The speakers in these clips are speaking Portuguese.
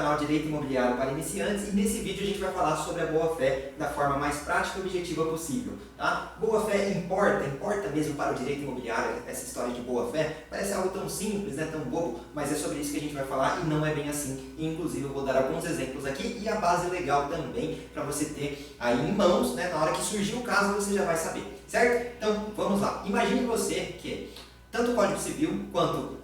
canal Direito Imobiliário para Iniciantes e nesse vídeo a gente vai falar sobre a boa-fé da forma mais prática e objetiva possível. Tá? Boa-fé importa mesmo para o direito imobiliário, essa história de boa-fé? Parece algo tão simples, né? Tão bobo, mas é sobre isso que a gente vai falar e não é bem assim. E, inclusive eu vou dar alguns exemplos aqui e a base legal também para você ter aí em mãos, né? Na hora que surgir o caso você já vai saber, certo? Então vamos lá. Imagine você que tanto o Código Civil quanto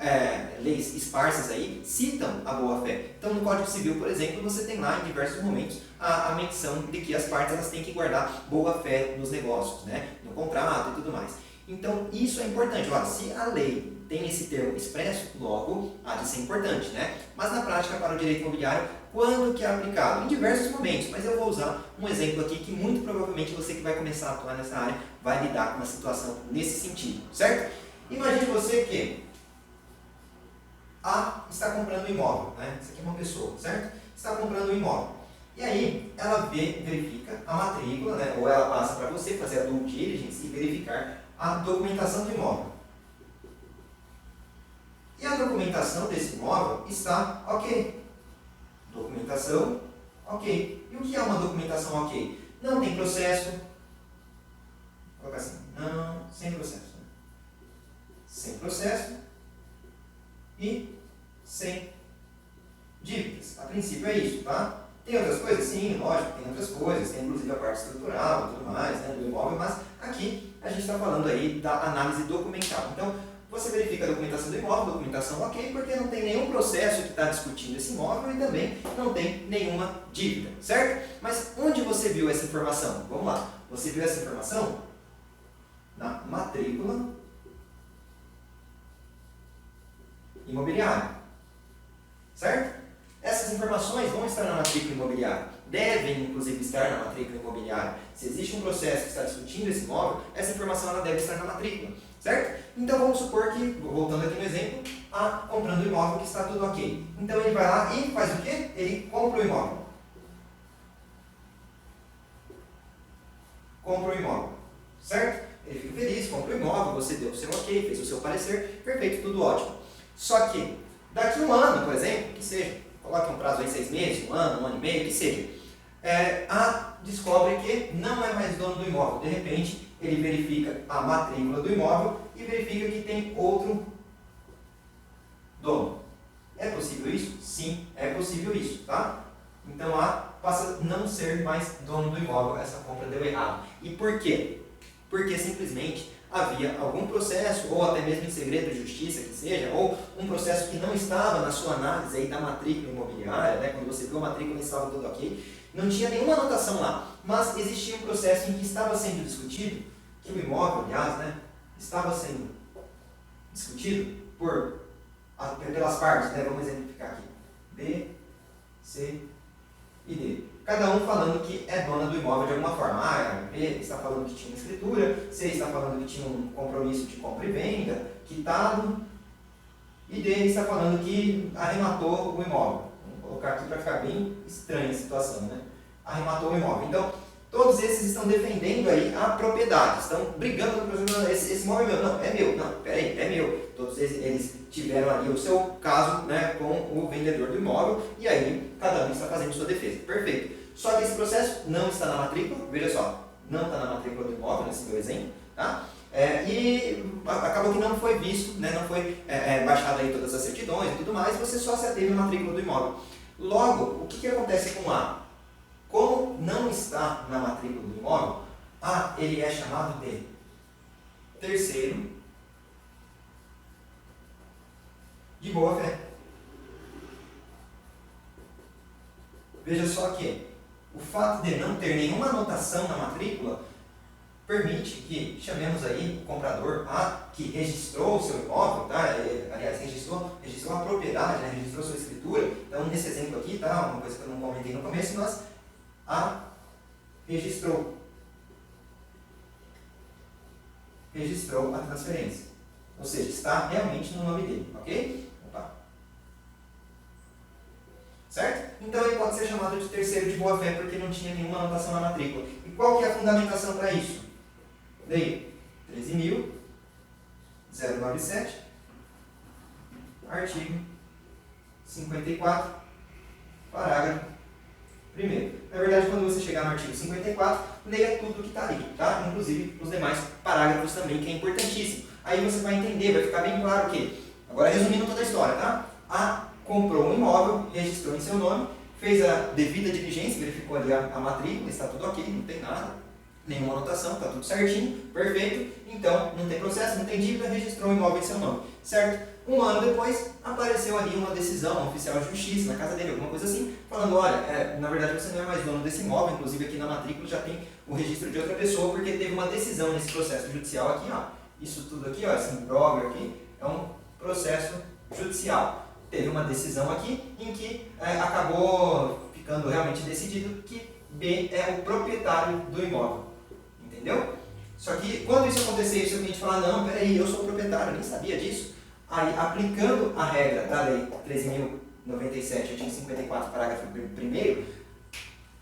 leis esparsas aí citam a boa-fé. Então, no Código Civil, por exemplo, você tem lá em diversos momentos a menção de que as partes elas têm que guardar boa-fé nos negócios, né? No contrato e tudo mais. Então, isso é importante. Olha, se a lei tem esse termo expresso, logo há de ser importante, né? Mas na prática, para o direito imobiliário, quando que é aplicado? Em diversos momentos, mas eu vou usar um exemplo aqui que muito provavelmente você que vai começar a atuar nessa área vai lidar com uma situação nesse sentido, certo? Imagine você que A está comprando um imóvel, né? Isso aqui é uma pessoa, certo? Está comprando um imóvel. E aí, ela verifica a matrícula, né? Ou ela passa para você fazer a due diligence e verificar a documentação do imóvel. E a documentação desse imóvel está ok. Documentação ok. E o que é uma documentação ok? Não tem processo. Vou colocar assim, não, sem processo. Sem processo e sem dívidas. A princípio é isso, tá? Tem outras coisas? Sim, lógico, tem outras coisas, tem inclusive a parte estrutural e tudo mais, né, do imóvel, mas aqui a gente está falando aí da análise documental. Então, você verifica a documentação do imóvel, documentação ok, porque não tem nenhum processo que está discutindo esse imóvel e também não tem nenhuma dívida, certo? Mas onde você viu essa informação? Vamos lá, você viu essa informação na matrícula imobiliária, certo? Essas informações vão estar na matrícula imobiliária, devem inclusive estar na matrícula imobiliária. Se existe um processo que está discutindo esse imóvel, essa informação ela deve estar na matrícula, certo? Então vamos supor que, voltando aqui no exemplo, A comprando o imóvel que está tudo ok. Então ele vai lá e faz o quê? Ele compra o imóvel. Compra o imóvel, certo? Ele fica feliz, compra o imóvel, você deu o seu ok, fez o seu parecer, perfeito, tudo ótimo. Só que, daqui a um ano, por exemplo, que seja, coloque um prazo aí 6 meses, um ano e meio, que seja, A descobre que não é mais dono do imóvel. De repente, ele verifica a matrícula do imóvel e verifica que tem outro dono. É possível isso? Sim, é possível isso, tá? Então, A passa a não ser mais dono do imóvel, essa compra deu errado. E por quê? Porque simplesmente havia algum processo, ou até mesmo em segredo de justiça que seja, ou um processo que não estava na sua análise aí da matrícula imobiliária, né? Quando você viu a matrícula estava tudo ok, não tinha nenhuma anotação lá, mas existia um processo em que estava sendo discutido, que o imóvel, aliás, né, estava sendo discutido pelas partes, né? Vamos exemplificar aqui, B, C e D. Cada um falando que é dona do imóvel de alguma forma. B está falando que tinha uma escritura, C está falando que tinha um compromisso de compra e venda, quitado, e D está falando que arrematou o imóvel. Vamos colocar aqui para ficar bem estranha a situação, né? Arrematou o imóvel. Então, todos esses estão defendendo aí a propriedade, estão brigando por exemplo, esse imóvel é meu. Não, é meu. Não, peraí, é meu. Todos eles tiveram ali o seu caso, né, com o vendedor do imóvel e aí cada um está fazendo sua defesa. Perfeito. Só que esse processo não está na matrícula, veja só, não está na matrícula do imóvel, nesse meu exemplo, tá? E acabou que não foi visto, né, não foi baixado aí todas as certidões e tudo mais, você só se ateve à matrícula do imóvel. Logo, o que acontece com A? Como não está na matrícula do imóvel, A ele é chamado de terceiro de boa fé. Veja só que o fato de não ter nenhuma anotação na matrícula permite que chamemos aí o comprador A que registrou o seu imóvel, tá? Aliás, registrou a propriedade, né? Registrou sua escritura. Então, nesse exemplo aqui, tá? Uma coisa que eu não comentei no começo, mas A registrou a transferência. Ou seja, está realmente no nome dele, ok? Opa. Certo? Então ele pode ser chamado de terceiro de boa fé porque não tinha nenhuma anotação na matrícula. E qual que é a fundamentação para isso? Daí, 13.097, artigo 54 parágrafo 1º. Na verdade, quando você chegar no artigo 54, leia tudo que está ali, tá? Inclusive os demais parágrafos também, que é importantíssimo. Aí você vai entender, vai ficar bem claro que, agora resumindo toda a história, tá? A comprou um imóvel, registrou em seu nome, fez a devida diligência, verificou ali a matrícula, está tudo ok, não tem nada, nenhuma anotação, está tudo certinho, perfeito, então não tem processo, não tem dívida, registrou o imóvel em seu nome, certo? Um ano depois, apareceu ali uma decisão oficial de justiça na casa dele, alguma coisa assim, falando, olha, na verdade você não é mais dono desse imóvel, inclusive aqui na matrícula já tem o registro de outra pessoa, porque teve uma decisão nesse processo judicial aqui, ó, isso tudo aqui, ó, esse imbróglio aqui, é um processo judicial. Teve uma decisão aqui em que acabou ficando realmente decidido que B é o proprietário do imóvel, entendeu? Só que quando isso acontecer, se o cliente falar, não, peraí, eu sou o proprietário, eu nem sabia disso, aí aplicando a regra da lei 13.097, artigo 54, parágrafo 1º,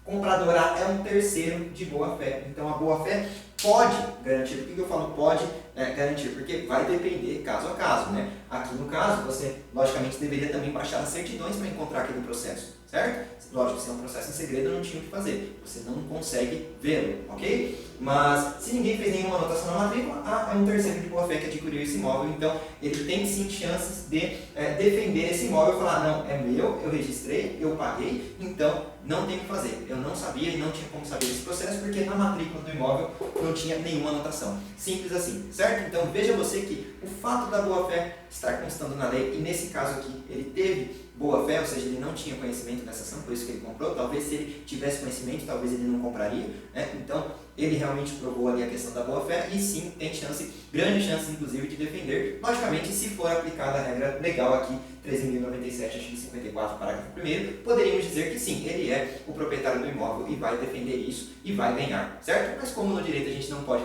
comprador A é um terceiro de boa-fé. Então a boa-fé pode garantir. Por que eu falo pode garantir? Porque vai depender caso a caso, né? Aqui no caso, você logicamente deveria também baixar as certidões para encontrar aquele processo, certo? Lógico, se é um processo em segredo, não tinha o que fazer. Você não consegue vê-lo, ok? Mas se ninguém fez nenhuma anotação na matrícula, é um terceiro de boa-fé que adquiriu esse imóvel, então ele tem sim chances de defender esse imóvel e falar, não, é meu, eu registrei, eu paguei, então não tem o que fazer. Eu não sabia e não tinha como saber esse processo porque na matrícula do imóvel não tinha nenhuma anotação. Simples assim, certo? Então veja você que o fato da boa-fé estar constando na lei, e nesse caso aqui ele teve boa-fé, ou seja, ele não tinha conhecimento dessa ação, por isso que ele comprou. Talvez se ele tivesse conhecimento, talvez ele não compraria, né? Então ele realmente provou ali a questão da boa-fé e sim, tem chance, grande chance inclusive de defender, logicamente se for aplicada a regra legal aqui, 13.097, artigo 54, parágrafo 1º, poderíamos dizer que sim, ele é o proprietário do imóvel e vai defender isso e vai ganhar, certo? Mas como no direito a gente não pode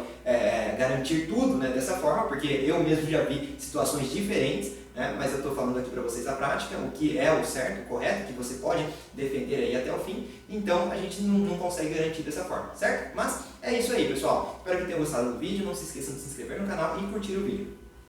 garantir tudo, né, dessa forma, porque eu mesmo já vi situações diferentes, mas eu estou falando aqui para vocês a prática, o que é o certo, o correto, que você pode defender aí até o fim, então a gente não consegue garantir dessa forma, certo? Mas é isso aí, pessoal. Espero que tenham gostado do vídeo, não se esqueçam de se inscrever no canal e curtir o vídeo.